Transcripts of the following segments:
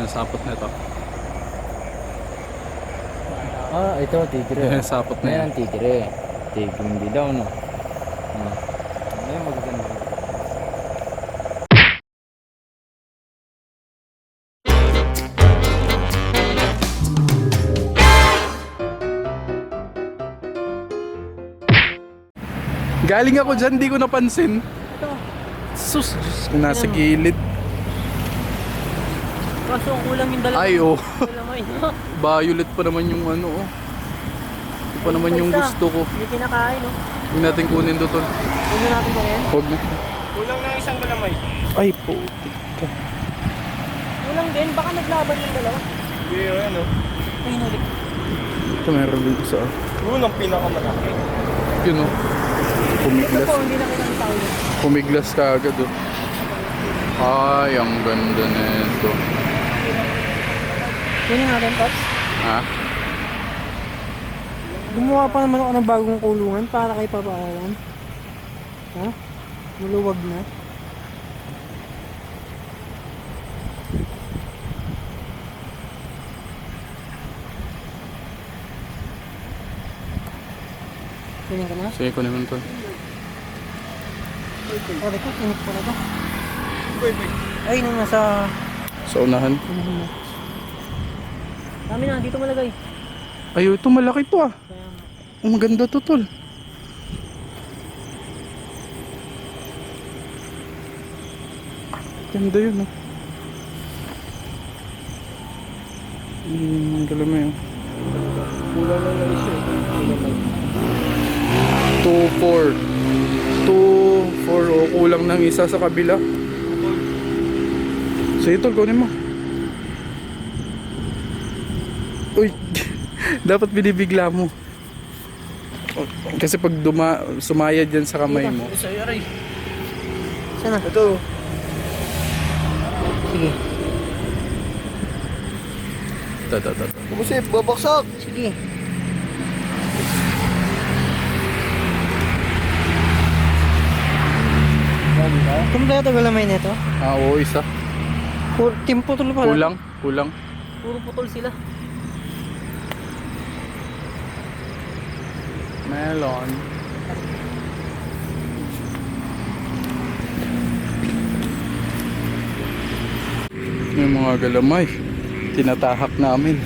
Sapot na ito. Ah, ito, tigre. Sapot na Ayan yan. ang tigre. Tigre hindi daw, no? Ayan, magaganda. Galing ako dyan, di ko napansin. Ito. Sus, Diyos ko, nasa gilid. Kaso kulang yung dalawa. Ay, oh. Dalamay. Violet pa naman yung ano, oh. Ito pa naman yung gusto ko. Hindi kinakain, no? Huwag natin kunin doon. Huwag na natin kumain. Huwag na. Kulang na isang galamay. Ay, putik ka. Kulang din. Baka naglaban yung dalawa. Hindi yun, no? Ay, hinulit. Ito meron dito sa... Yun ang pinakamalaki. Yun, oh. Ito Pumiglas. po, hindi na kitang tao yun. Pumiglas ka agad, oh. Ay, ang ganda na ito. Kunin natin, Pops. Ha? Gumawa pa naman ako ng bagong kulungan para kay Papaayan. Ha? Maluwag na. Kunin ka na? Sige, kunin mo ito. Pare ko, kinip ko na ba? Ay, nung nasa... Sa unahan. Dami na, dito malagay. Ay, ito malaki to, ah. Kaya nga. Oh, maganda to, tol. Ganda yun, oh. Ang galamay, oh. Kulang na lang siya. 2-4. 2-4, oh. Kulang ng isa sa kabila. Sige, tol, kunin mo. Uy, dapat binibigla mo. Kasi pag sumayad yan sa kamay mo. Sa'yo, Aray. Sana? Ito. Sige. Ito. Kumusip, babaksak. Sige. Kompleto galamay nito. Ah, oo, isa. Team putol pa. Kulang. Puro putol sila. Melon. Yung mga galamay, tinatahak namin.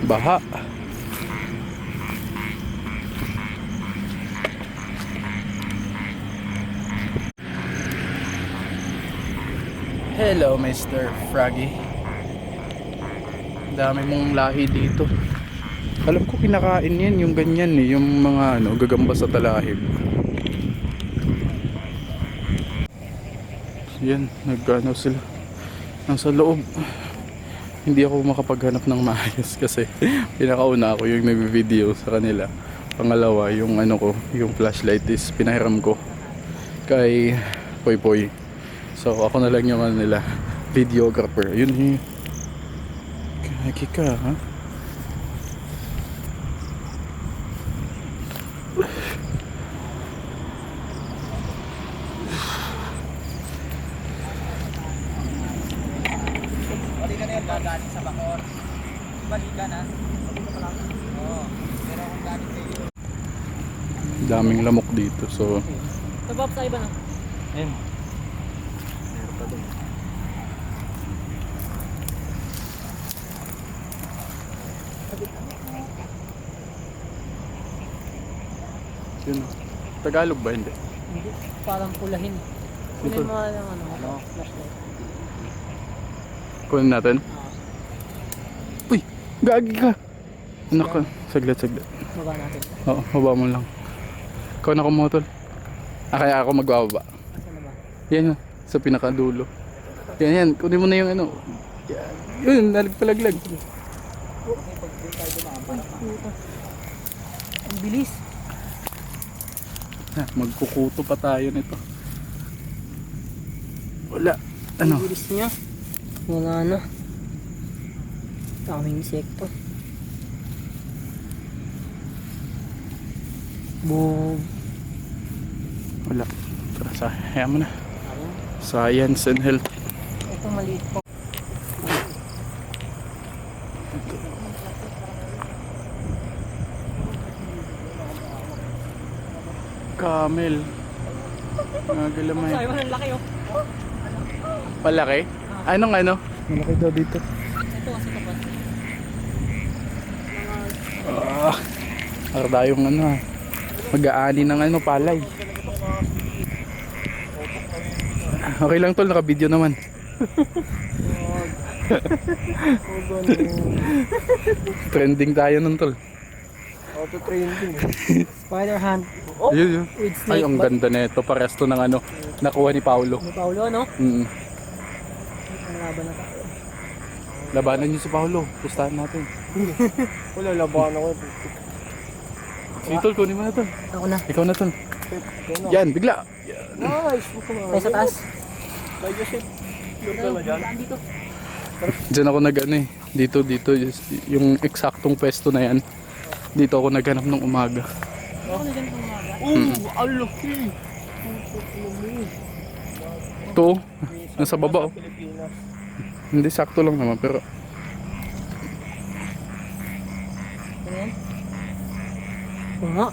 Baha. Hello, Mr. Froggy. Dami mong lahi dito. Alam ko kinakain yan, yung ganyan eh, yung mga ano, gagamba sa talahib. Yan, nagano sila. Nasa loob. Hindi ako makapaghanap ng maayos kasi pinakauna ako yung nag-video sa kanila. Pangalawa, yung ano ko, yung flashlight is pinahiram ko kay Poy Poy. So ako na lang yung ano nila, videographer. Yun eh. Kaki ka, ha? Balikan na yan, gagaling sa Bacor. Balikan na. Oo. Pero kung galing kayo. Daming lamok dito. So Ito Bob, sa iba na. Ayun. yun. Tagalog ba hindi? Hindi. Parang pulahin. Ito. Kunin mo nga ng ano, flashlight. Kunin natin. Ah, Uy, gagi ka. Naka, saglit. baba natin. Oo, baba mo lang. Ikaw na kumotol. Kaya ako magbababa. Saan na ba? Yan, sa pinakadulo. Yan, kunin mo na yung ano. Yan, yun, nalagpalaglag. Ang bilis. Magkukuto pa tayo nito. Wala. Ano? Ang bilis niya. Wala na. Daming insekto. Boom. Wala. Tara, hayaan mo na. Science and health. maliit po. Camel. Nagalamay. Ay, ang laki oh. Palaki? Anong ano? Malaki daw dito. Ito kasi kapag. Para tayong ano ha. Mag-aani ng ano, palay. Okay lang tol, naka-video naman. Trending tayo nun tol. Auto trending. Spider hunt. Yun, yun. With snake. Ay, ang ganda nito. Pares to ng ano, nakuha ni Paolo. Ni Paulo, no? Mm. Ang laban na tayo. Labanan niyo si Paolo. Pustahan natin. Wala, laban ako. Sige tol, kunin mo na tol. Ako na. Ikaw na tol. Yan, bigla. Nice! Tayo sa taas. May Joseph. Doon ka na dyan. Dito. Diyan ako nag-ano eh. Dito, yung eksaktong pwesto na yan. Dito ako naghanap ng umaga. Ako na dyan itong umaga. Ang laki. Ito, nasa baba oh. Pilipinas. Hindi, sakto lang naman pero Ano yan? Oo nga.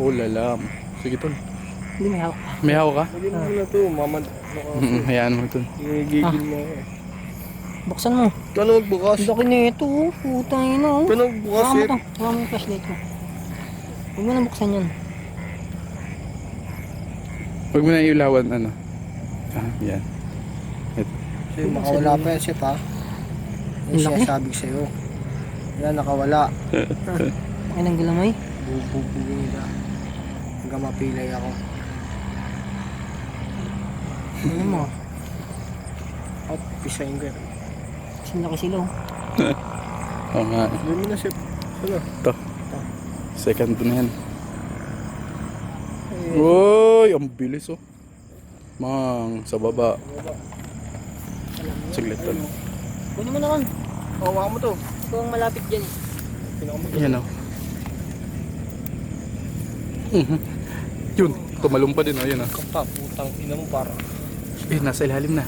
oh lalam. Sige tol. Hindi may hawak. May hawak ka? Hindi mo na ito. Mamad. Hayaan mo tol. Gigigil mo ako. Buksan mo. Kano magbukas? Ang laki na ito oh. Putang ina oh. Kano magbukas Hawa mo eh? to. Hawa mo yung flashlight mo. Huwag mo na buksan yan. Huwag mo na iulawan ano. Yan. Kasi makawala pa yan siya pa. Yung Ang laki. siya sabi sa'yo. Yan, nakawala. Ay nang galamay. Bubugin nila. Hanggang mapilay ako. Ano mo? At pisahin ko yan. Kasi laki sila oh. Oo nga. Hindi mo na siya. Ano? Ito. Second na yan. Uy, ang bilis oh. Mang, sa baba. Saglit tol. Kunin mo naman. Hawa mo to. Ito ang malapit dyan. Yan oh. Yun, tumalong pa din oh. Yan oh. Kapag putang ina mo para. Eh, nasa ilalim na.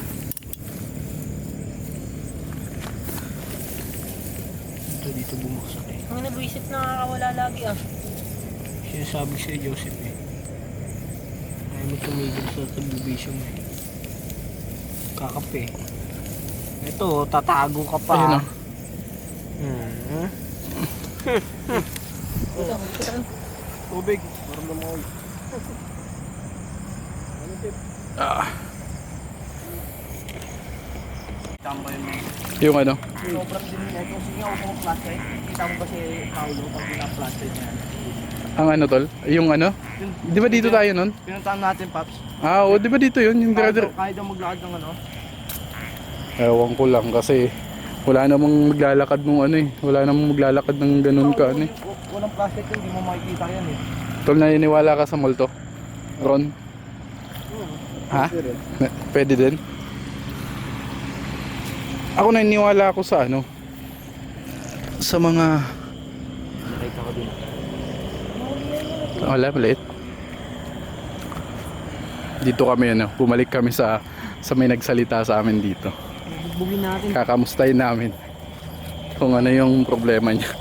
Dito bumaksak eh. Ang nabwisit nakakawala lagi ah. Siya sabi sa'yo Joseph eh. Ayaw mo tumigil sa subdivision eh. Kakape. Ito, tatago ka pa. Ayun oh. Tubig. Maramdam mo. Ah, Tama yun eh. yung ano. Sobrang din niya. Kung sige ako kung plastic. Kita mo ba si Paolo pag pina-plastic niya? Ang ano tol? Yung ano? Di ba dito tayo nun? Pinuntahan natin, Paps. Ah, o di ba dito yun? Yung Kahit dire-dire. daw maglakad ng ano. Ewan ko lang kasi wala namang maglalakad nung ano eh. Wala namang maglalakad ng ganun ka ano eh. Walang plastic yun, hindi mo makikita yan eh. Tol, naniniwala ka sa multo? Ron? Ha? Pwede din? Ako naniniwala ako sa ano? Sa mga... Nakita ko din. Wala, maliit. Dito kami ano, bumalik kami sa may nagsalita sa amin dito. Bugin natin. Kakamustahin namin kung ano yung problema niya.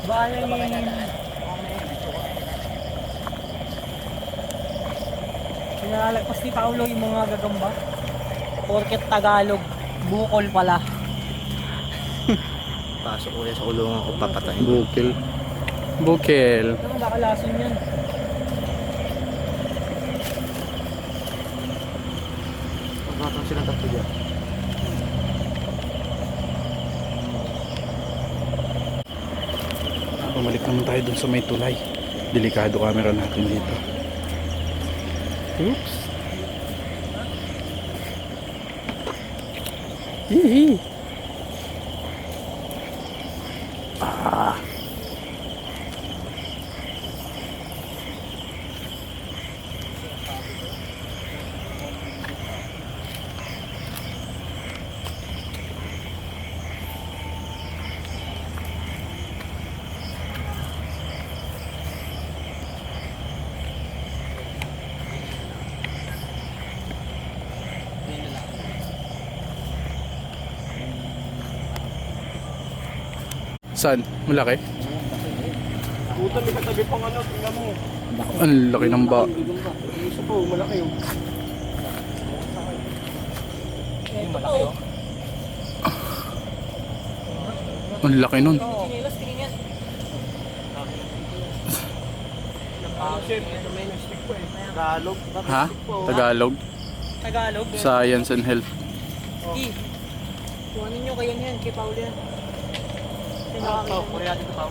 Bayan. Pinalalagpas ni Paulo yung mga gagamba. Porket Tagalog, bukol pala. Pasok ko yan sa kulungan ko, papatayin. Bukil. Bukil. Ano nakalason yan? Pagkatang silang tatlo dyan. Bumalik naman tayo dun sa may tulay. Delikado camera natin dito. Oops. Hihi. Ah. Saan? Malaki? Puta, may katabi pang ano, tingnan mo. Ang laki ng ba. Yung isa po, malaki yung. Ang laki nun. Kinilos, kinilos. May stick po eh. Tagalog. Ha? Tagalog? Tagalog. Science and Health. Di. Kuhanin nyo kayo yan, kay Paul yan. Kuya natin ito pa.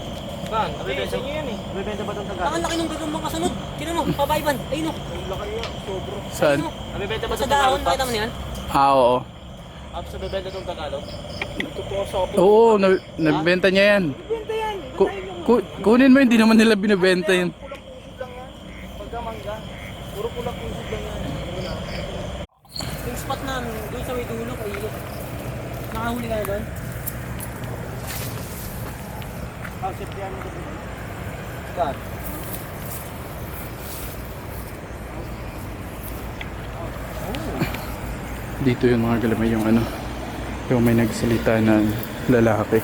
Saan? Sa inyo yan eh. Nabibenta ba itong Ang Tagalog? laki nung gagawang mga kasunod. Tinan mo, pabayban. Ayun o. Ang laki niya, sobro. Saan? Nabibenta ba Sa itong dahon, Tagalog? pakita mo na yan. Ah, oo. Apps, nabibenta itong Tagalog? Ito po sa Oo, nagbenta niya yan. Benta yan. Kunin mo, hindi naman nila binibenta yun. pulang pusod lang yan. Pagka mangga, puro pulang pusod lang yan. Yung spot na doon sa may dulo, kailot. Nakahuli ka na doon? Ah, set yan. Saan? Dito yung mga galamay yung ano, yung may nagsalita na lalaki.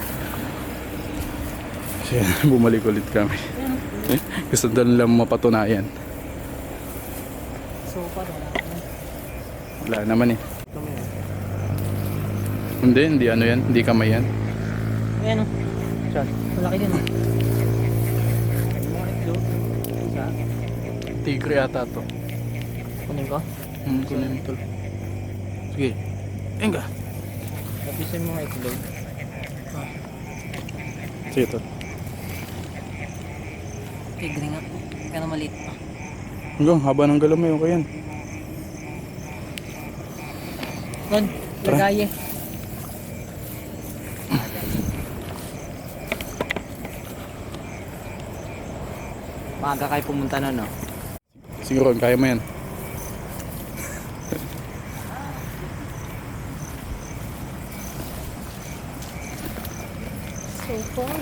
Kasi bumalik ulit kami. Gusto doon lang mapatunayan. So, paano? Wala naman eh. Hindi ano yan, hindi kamay yan. Ayan o. Saan? Malaki din o. Tigre ata to. Kunin ko? Kunin ito. Sige. Enga. Lapisin mo nga itlog. Sige to. Tigre nga. Kaya na maliit pa. Hanggang haba ng galamay, okay yan. Ron, Tara. lagaye. Maaga kayo pumunta na, no? Siguro, kaya mo yan.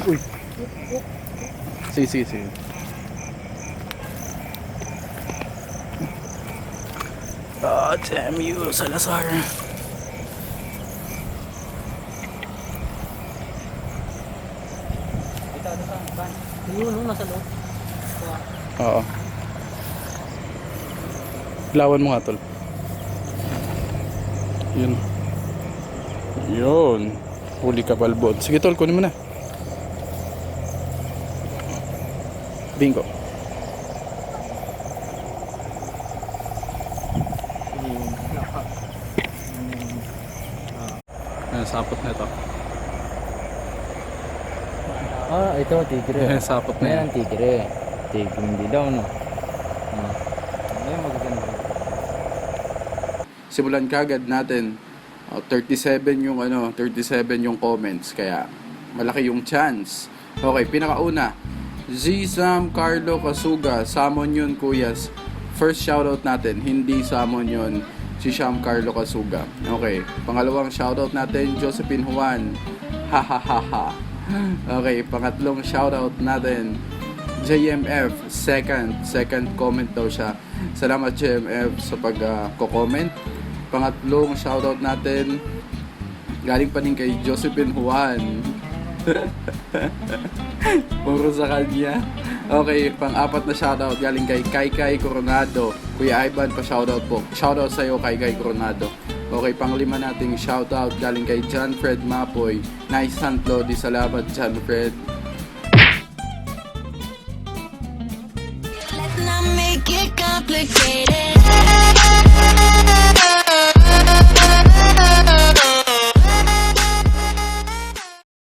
Uy. Sige. Ah, damn you, Salazar. Yun o, nasa loob. Oo. Lawan mo nga, tol. Yun. Huli ka, balbon. Sige, tol, kunin mo na. Bingo. Sapot na ito. Ah, ito, tigre. Sapot na Ayan yan. ang tigre. Tigre hindi daw, no? Ayan, magaganda. Simulan kagad natin. 37 yung 37 yung comments, kaya malaki yung chance. Okay, pinakauna, Sam Carlo Kasuga, Samon yun kuyas. First shoutout natin, hindi Samon yun, si Sam Carlo Kasuga. Okay, pangalawang shoutout natin, Josephine Juan, ha. Okay, pangatlong shoutout natin, JMF, second comment daw siya. Salamat JMF sa pag-comment. Pangatlong shoutout natin, galing pa din kay Josephine Juan. Puro sa kanya. Okay, pang-apat na shoutout galing kay Kai Coronado. Kuya Ivan, pa shoutout po. Shoutout sa'yo Kai Coronado. Okay, pang-lima nating shoutout galing kay John Fred Mapoy. Nice hunt, Lodi. Salamat, John Fred. Let's not make it complicated.